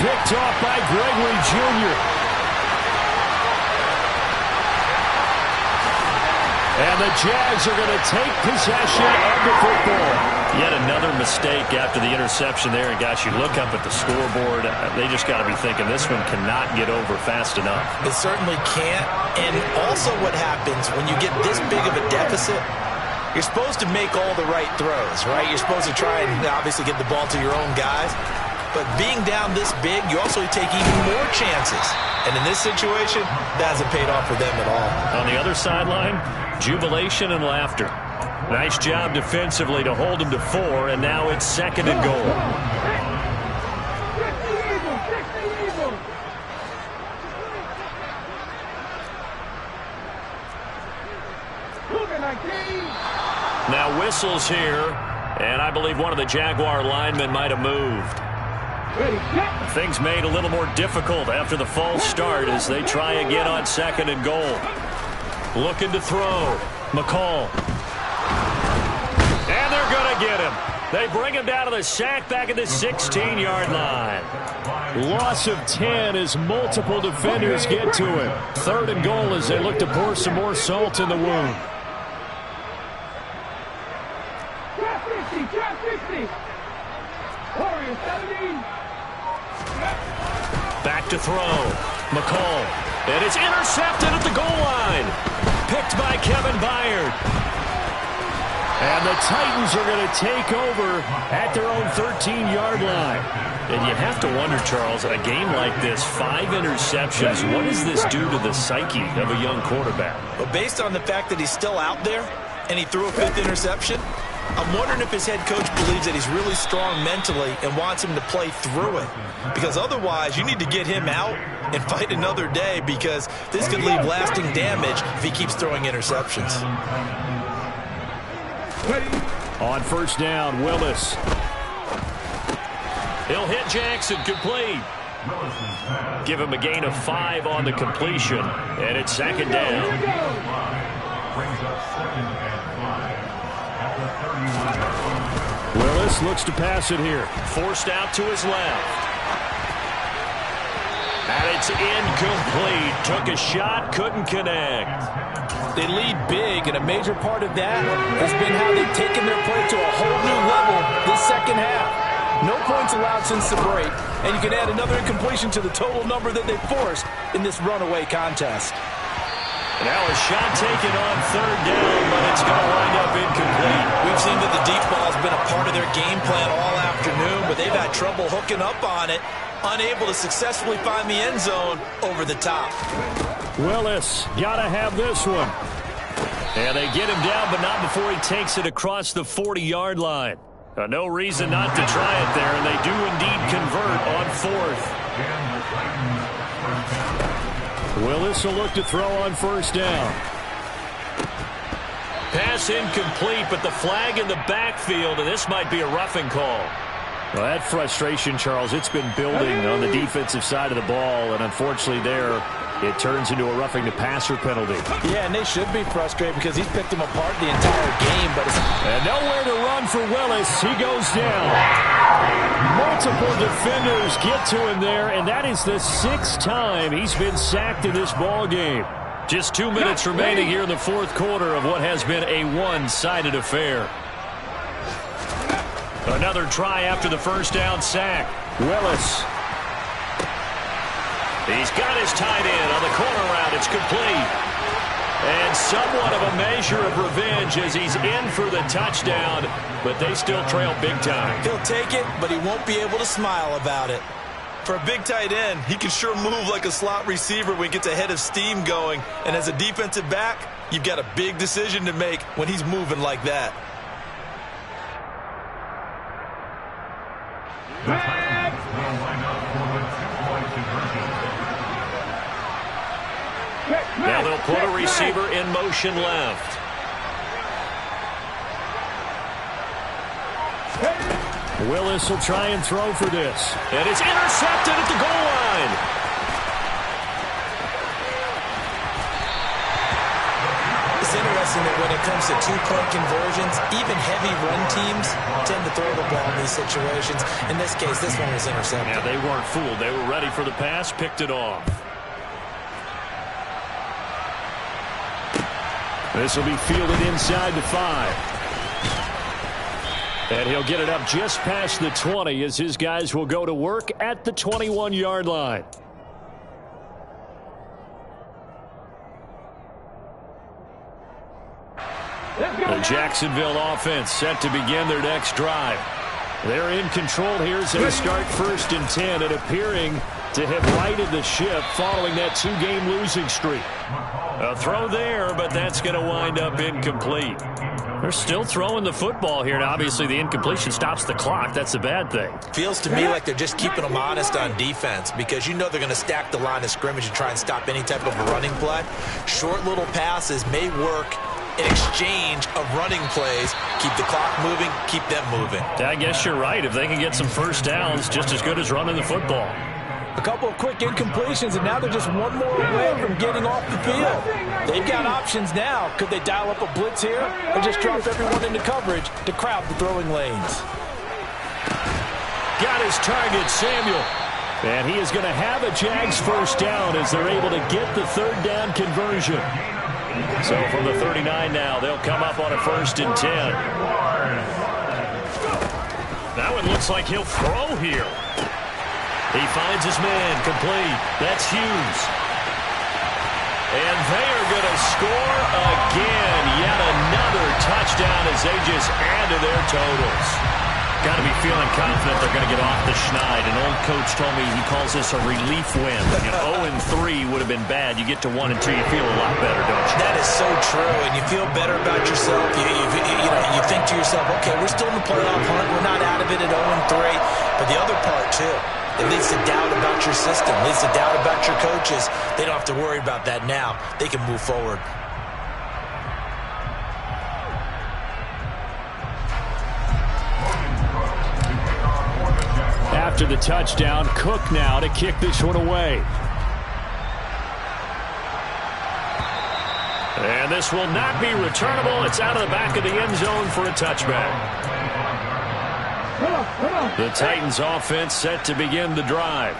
Picked off by Gregory Jr. And the Jags are going to take possession of the football. Yet another mistake after the interception there. And, gosh, you look up at the scoreboard. They just got to be thinking this one cannot get over fast enough. It certainly can't. And also what happens when you get this big of a deficit, you're supposed to make all the right throws, right? You're supposed to try and obviously get the ball to your own guys. But being down this big, you also take even more chances. And in this situation, that hasn't paid off for them at all. On the other sideline, jubilation and laughter. Nice job defensively to hold him to 4, and now it's 2nd and goal. Now whistles here, and I believe one of the Jaguar linemen might have moved. Things made a little more difficult after the false start as they try again on 2nd and goal. Looking to throw. McCall. And they're going to get him. They bring him down to the sack back at the 16-yard line. Loss of 10 as multiple defenders get to him. 3rd and goal as they look to pour some more salt in the wound. Back to throw. McCall. And it's intercepted at the goal line. Picked by Kevin Byard. And the Titans are going to take over at their own 13-yard line. And you have to wonder, Charles, a game like this, 5 interceptions, what does this do to the psyche of a young quarterback? But based on the fact that he's still out there and he threw a 5th interception, I'm wondering if his head coach believes that he's really strong mentally and wants him to play through it. Because otherwise, you need to get him out and fight another day, because this could leave lasting damage if he keeps throwing interceptions. On 1st down, Willis. He'll hit Jackson, complete. Give him a gain of 5 on the completion, and it's 2nd down. Brings up 2nd and 5 at the 31 yard line. Willis looks to pass it here. Forced out to his left. And it's incomplete. Took a shot, couldn't connect. They lead big, and a major part of that has been how they've taken their play to a whole new level this 2nd half. No points allowed since the break, and you can add another incompletion to the total number that they forced in this runaway contest. Now a shot taken on 3rd down, but it's going to wind up incomplete. We've seen that the deep ball has been a part of their game plan all afternoon, but they've had trouble hooking up on it, unable to successfully find the end zone over the top. Willis, got to have this one. And they get him down, but not before he takes it across the 40-yard line. No reason not to try it there, and they do indeed convert on 4th. Willis will look to throw on 1st down. Pass incomplete, but the flag in the backfield, and this might be a roughing call. Well, that frustration, Charles, it's been building on the defensive side of the ball, and unfortunately there, it turns into a roughing the passer penalty. Yeah, and they should be frustrated because he's picked them apart the entire game. And nowhere to run for Willis. He goes down. Multiple defenders get to him there, and that is the 6th time he's been sacked in this ball game. Just 2 minutes remaining here in the 4th quarter of what has been a one-sided affair. Another try after the 1st down sack. Willis. He's got his tight end on the corner route. It's complete. And somewhat of a measure of revenge as he's in for the touchdown, but they still trail big time. He'll take it, but he won't be able to smile about it. For a big tight end, he can sure move like a slot receiver when he gets a head of steam going. And as a defensive back, you've got a big decision to make when he's moving like that. The Titans will line up for the 2-point conversion. Now they'll put a receiver in motion left. Willis will try and throw for this. And it's intercepted at the goal line. It's interesting that when it comes to 2-point conversions, even heavy run teams tend to throw the ball in these situations. In this case, this one was intercepted. Yeah, they weren't fooled. They were ready for the pass, picked it off. This will be fielded inside the 5. And he'll get it up just past the 20 as his guys will go to work at the 21-yard line. The Jacksonville offense set to begin their next drive. They're in control here as they start 1st and 10 and appearing to have righted the ship following that 2-game losing streak. A throw there, but that's going to wind up incomplete. They're still throwing the football here, and obviously the incompletion stops the clock. That's the bad thing. Feels to me like they're just keeping them honest on defense because you know they're going to stack the line of scrimmage and try and stop any type of a running play. Short little passes may work in exchange of running plays. Keep the clock moving, keep them moving. I guess you're right. If they can get some first downs, just as good as running the football. A couple of quick incompletions, and now they're just one more away from getting off the field. They've got options now. Could they dial up a blitz here or just drop everyone into coverage to crowd the throwing lanes? Got his target, Samuel. And he is going to have a Jags first down as they're able to get the 3rd down conversion. So from the 39 now, they'll come up on a 1st and 10. That one looks like he'll throw here. He finds his man, complete. That's Hughes. And they are going to score again. Yet another touchdown as they just add to their totals. Got to be feeling confident they're going to get off the schneid. An old coach told me he calls this a relief win. 0-3 would have been bad. You get to 1-2, you feel a lot better, don't you? That is so true, and you feel better about yourself. You think to yourself, okay, we're still in the playoff hunt. We're not out of it at 0-3. But the other part, too, it leads to doubt about your system. It leads to doubt about your coaches. They don't have to worry about that now. They can move forward. After the touchdown, Cook now to kick this one away. And this will not be returnable. It's out of the back of the end zone for a touchback. The Titans offense set to begin the drive.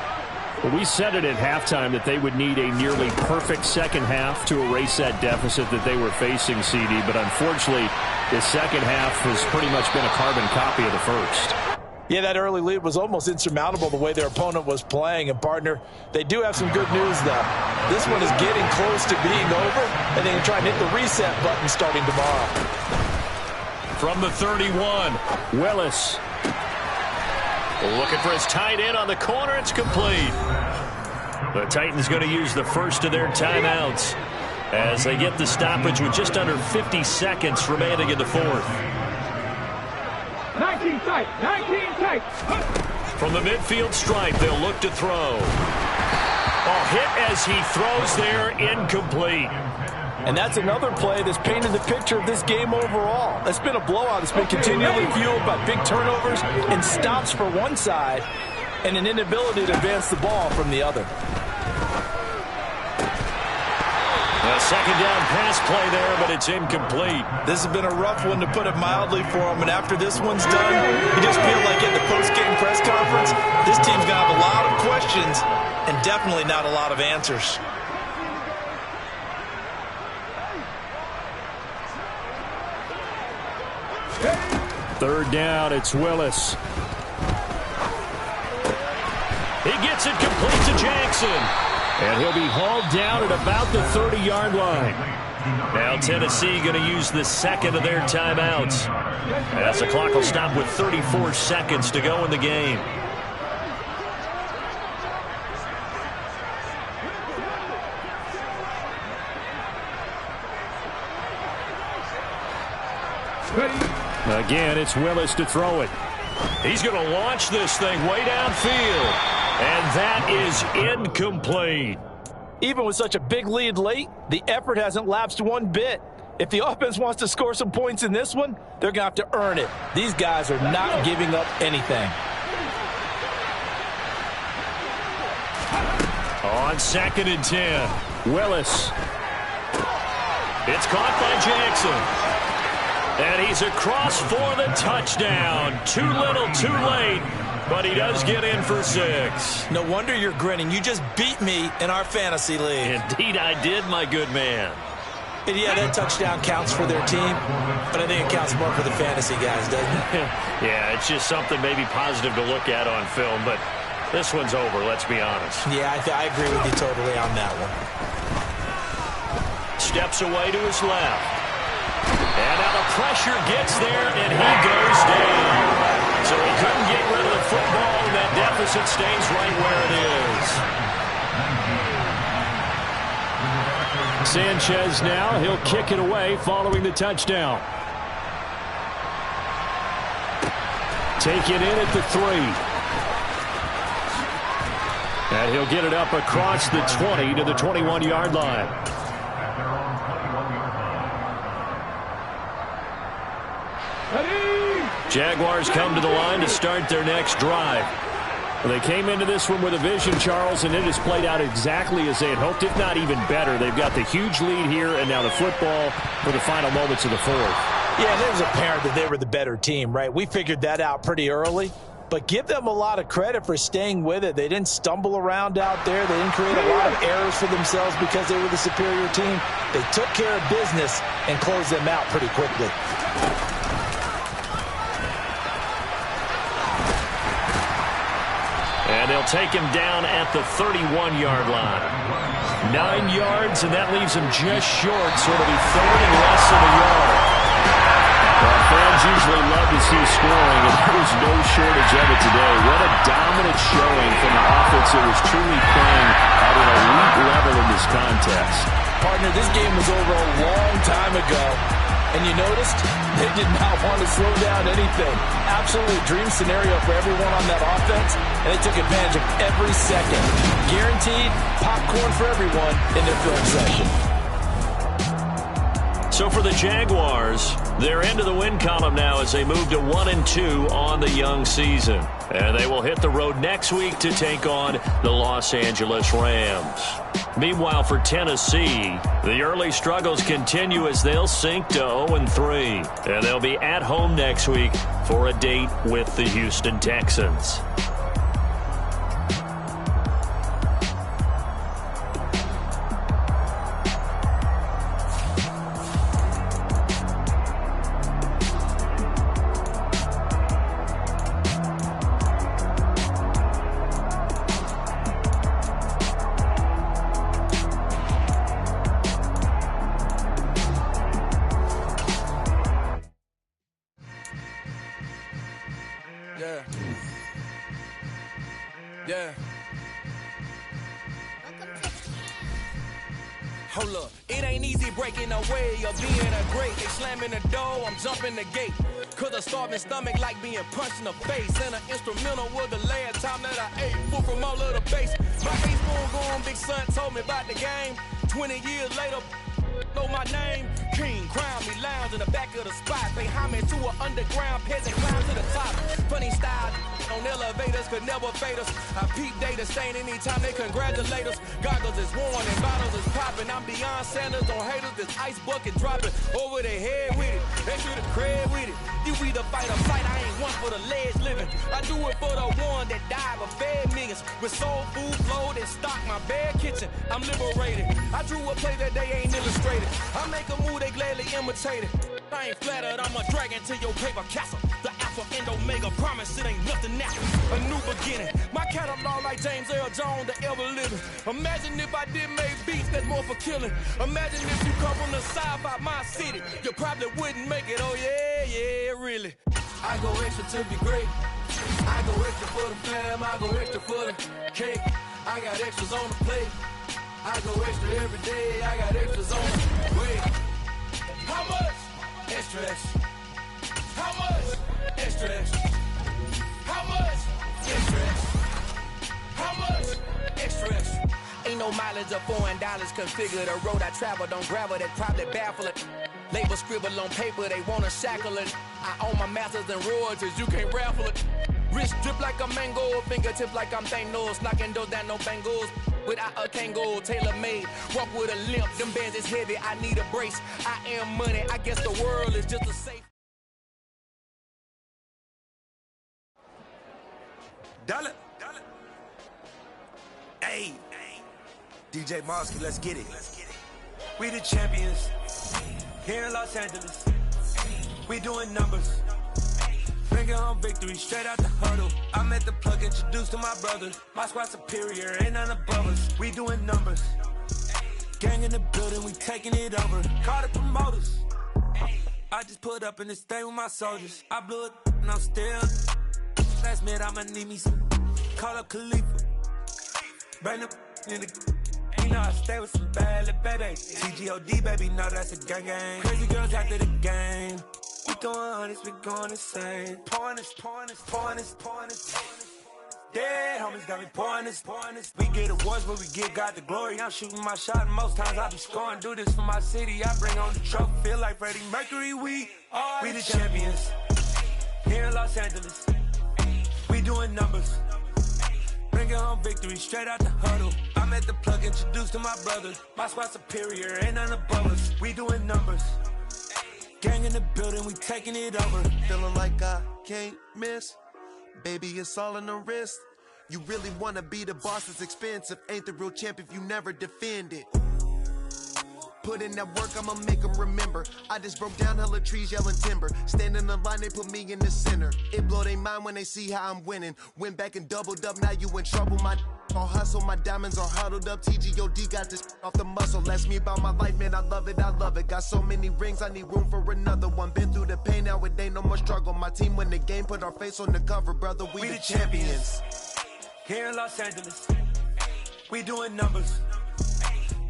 Well, we said it at halftime that they would need a nearly perfect second half to erase that deficit that they were facing, CD. But unfortunately, the second half has pretty much been a carbon copy of the first. Yeah, that early lead was almost insurmountable the way their opponent was playing. And, partner, they do have some good news, though. This one is getting close to being over, and they can try and hit the reset button starting tomorrow. From the 31, Willis. Looking for his tight end on the corner. It's complete. The Titans going to use the first of their timeouts as they get the stoppage with just under 50 seconds remaining in the 4th. 19 tight, 19 tight. From the midfield stripe, they'll look to throw. Hit as he throws there, incomplete. And that's another play that's painted the picture of this game overall. It's been a blowout. It's been continually fueled by big turnovers and stops for one side and an inability to advance the ball from the other. A second down pass play there, but it's incomplete. This has been a rough one, to put it mildly, for him. And after this one's done, you just feel like in the post-game press conference, this team's going to have a lot of questions and definitely not a lot of answers. Third down, it's Willis. He gets it complete to Jackson. And he'll be hauled down at about the 30-yard line. Now Tennessee going to use the second of their timeouts, as the clock will stop with 34 seconds to go in the game. Again, it's Willis to throw it. He's going to launch this thing way downfield. And that is incomplete. Even with such a big lead late, the effort hasn't lapsed one bit. If the offense wants to score some points in this one, they're going to have to earn it. These guys are not giving up anything. On 2nd and 10, Willis. It's caught by Jackson. And he's across for the touchdown. Too little, too late. But he does get in for 6. No wonder you're grinning. You just beat me in our fantasy league. Indeed I did, my good man. And yeah, that touchdown counts for their team, but I think it counts more for the fantasy guys, doesn't it? Yeah, it's just something maybe positive to look at on film, but this one's over, let's be honest. Yeah, I agree with you totally on that one. Steps away to his left. And now the pressure gets there, and he goes down. So he couldn't get rid of the football, and that deficit stays right where it is. Sanchez now, he'll kick it away following the touchdown. Take it in at the 3. And he'll get it up across the 20 to the 21-yard line. Jaguars come to the line to start their next drive. They came into this one with a vision, Charles, and it has played out exactly as they had hoped, if not even better. They've got the huge lead here, and now the football for the final moments of the fourth. Yeah, it was apparent that they were the better team, right? We figured that out pretty early. But give them a lot of credit for staying with it. They didn't stumble around out there. They didn't create a lot of errors for themselves because they were the superior team. They took care of business and closed them out pretty quickly. And they'll take him down at the 31-yard line. 9 yards, and that leaves him just short, so it'll be third and less than a yard. Well, fans usually love to see scoring, and there was no shortage of it today. What a dominant showing from an offense that was truly playing at an elite level in this contest. Partner, this game was over a long time ago. And you noticed they did not want to slow down anything. Absolutely a dream scenario for everyone on that offense, and they took advantage of every second. Guaranteed popcorn for everyone in their film session. So for the Jaguars, they're into the win column now as they move to 1-2 on the young season. And they will hit the road next week to take on the Los Angeles Rams. Meanwhile, for Tennessee, the early struggles continue as they'll sink to 0-3. And they'll be at home next week for a date with the Houston Texans. Yeah. Hold up, it ain't easy breaking away or being a great. They slamming the door, I'm jumping the gate. Cause a starving stomach like being punched in the face. And an instrumental was the last time that I ate food from all of the base. My ace spoon going, big son told me about the game. 20 years later, know my name. King, crown me, lounge in the back of the spot. Pay homage to an underground peasant, climb to the top. Funny style on elevators could never fade us. I peep data stain anytime they congratulate us. Goggles is worn and bottles is popping. I'm beyond Sanders on haters. This ice bucket dropping over their head with it. They should have cred with it. You either fight or flight. I ain't one for the ledge living. I do it for the one that died but fed millions. With soul food flowed and stocked my bare kitchen. I'm liberated. I drew a play that they ain't illustrated. I make a move they gladly imitate it. I ain't flattered. I'm a dragon to your paper castle. The alpha and omega promise it ain't nothing now. A new beginning. My catalog like James Earl Jones, the ever living. Imagine if I did make beats that's more for killing. Imagine if you come from the side by my city. You probably wouldn't make it. Oh yeah, yeah, really. I go extra to be great. I go extra for the fam. I go extra for the cake. I got extras on the plate. I go extra every day. I got extras on the way. How much? Extra, extra. How much? Extra, extra. How much? Extra, extra. How much? Extra, extra. Ain't no mileage of $4 configure the road I travel. Don't gravel that probably baffle it. Label scribble on paper, they wanna shackle it. I own my masters and royalties, you can't raffle it. Wrist drip like a mango, fingertips like I'm Thanos. Knocking those down, no bangles. Without a Kango, tailor-made. Walk with a limp, them bands is heavy, I need a brace. I am money, I guess the world is just a safe. Dollar. Hey, DJ Mosky, let's get it. We the champions here in Los Angeles. We doing numbers. Finger on victory, straight out the huddle. I'm at the plug, introduced to my brothers. My squad superior, ain't none above us. We doing numbers. Gang in the building, we taking it over. Call the promoters. I just put up in this thing with my soldiers. I blew it and I'm still last minute, I'ma need me some. Call up Khalifa. Bring them in the. You know I stay with some bad little baby. TGOD, baby, know that's a gang gang. Crazy girls after the game. We going honest, we going insane. Pouring this. Dead homies got me pouring this. We get awards, but we give God the glory. I'm shooting my shot, and most times I be scoring. Do this for my city, I bring on the trophy. Feel like Freddie Mercury, we the champions. Here in Los Angeles, we doing numbers. Bringing home victory straight out the huddle. I'm at the plug, introduced to my brother. My squad superior, ain't none above us. We doing numbers. Gang in the building, we taking it over. Feeling like I can't miss. Baby, it's all in the wrist. You really wanna be the boss, it's expensive. Ain't the real champ if you never defend it. Put in that work, I'ma make them remember. I just broke down hella trees, yelling timber. Stand in the line, they put me in the center. It blow their mind when they see how I'm winning. Went back and doubled up, now you in trouble. My all hustle, my diamonds are huddled up. TGOD got this off the muscle. Ask me about my life, man, I love it. Got so many rings, I need room for another one. Been through the pain, now it ain't no more struggle. My team win the game, put our face on the cover, brother. We the champions. Here in Los Angeles, we doing numbers.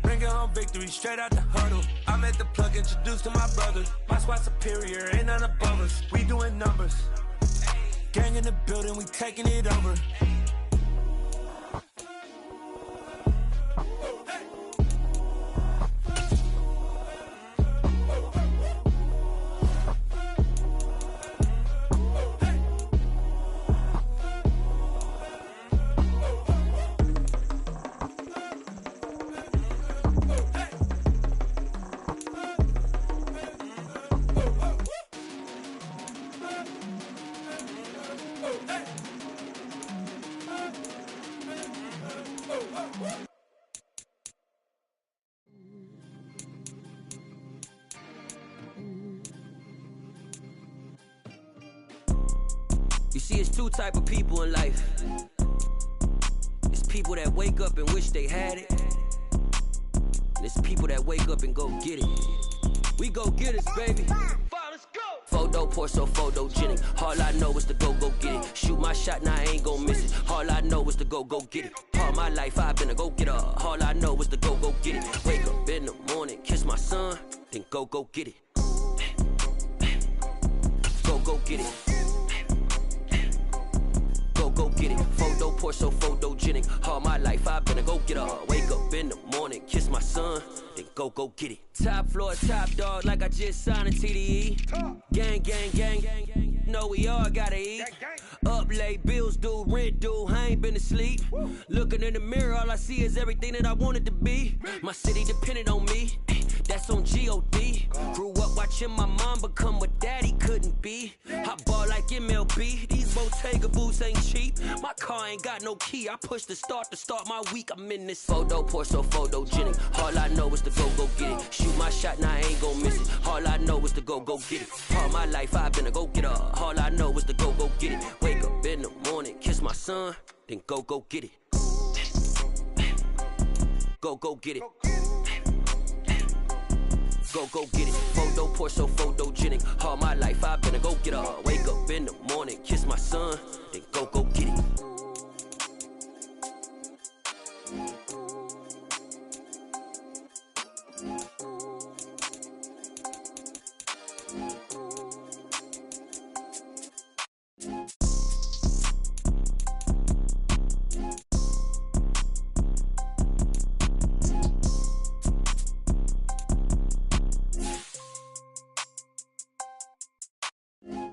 Bringing home victory straight out the huddle. I'm at the plug, introduced to my brother. My squad superior, ain't none above us. We doing numbers. Gang in the building, we taking it over. You see, it's two type of people in life. It's people that wake up and wish they had it. And it's people that wake up and go get it. We go get it, baby. Let's go. Photo pour so photogenic. All I know is to go get it. Shoot my shot, now I ain't gon' miss it. All I know is to go get it. All my life I've been a go getter. All I know is to go get it. Wake up in the morning, kiss my son, then go get it. Go get it. Go get it. Photo pour so photogenic. All my life I've been a go getter. Wake up in the morning, kiss my son, then go get it. Top floor, top dog, like I just signed a TDE. Gang. Know we all gotta eat. Up late, bills due, rent due, I ain't been asleep. Looking in the mirror, all I see is everything that I wanted to be. My city depended on me, that's on G.O.D. Grew up watching my mom become what daddy couldn't be. I ball like MLB, these Bottega boots ain't cheap. My car ain't got no key, I push the start to start my week. I'm in this photo pour so photogenic. All I know is to go get it. Shoot my shot, now I ain't gon' miss it. All I know is to go get it. All my life I've been a go getter. All I know is to go get it. Wake up in the morning, kiss my son, then go get it. Go get it. Go get it. Photo pour so photogenic. All my life I've been a go getter. Wake up in the morning, kiss my son, then go get it.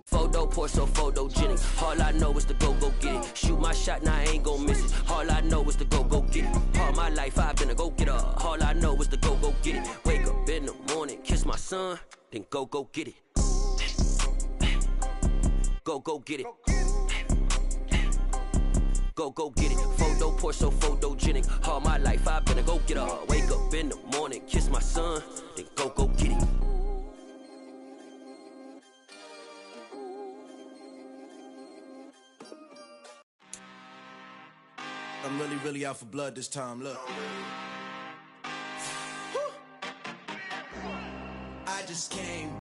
Photo pour so photogenic. All I know is to go get it. Shoot my shot, now I ain't gon' miss it. All I know is to go get it. All my life I've been a go getter. All I know is to go get it. Wake up in the morning, kiss my son, then go get it. Go get it. Go get it. Photo pour so photogenic. All my life I've been a go getter. Wake up in the morning, kiss my son, then go get it. I'm really out for blood this time, look. I just came.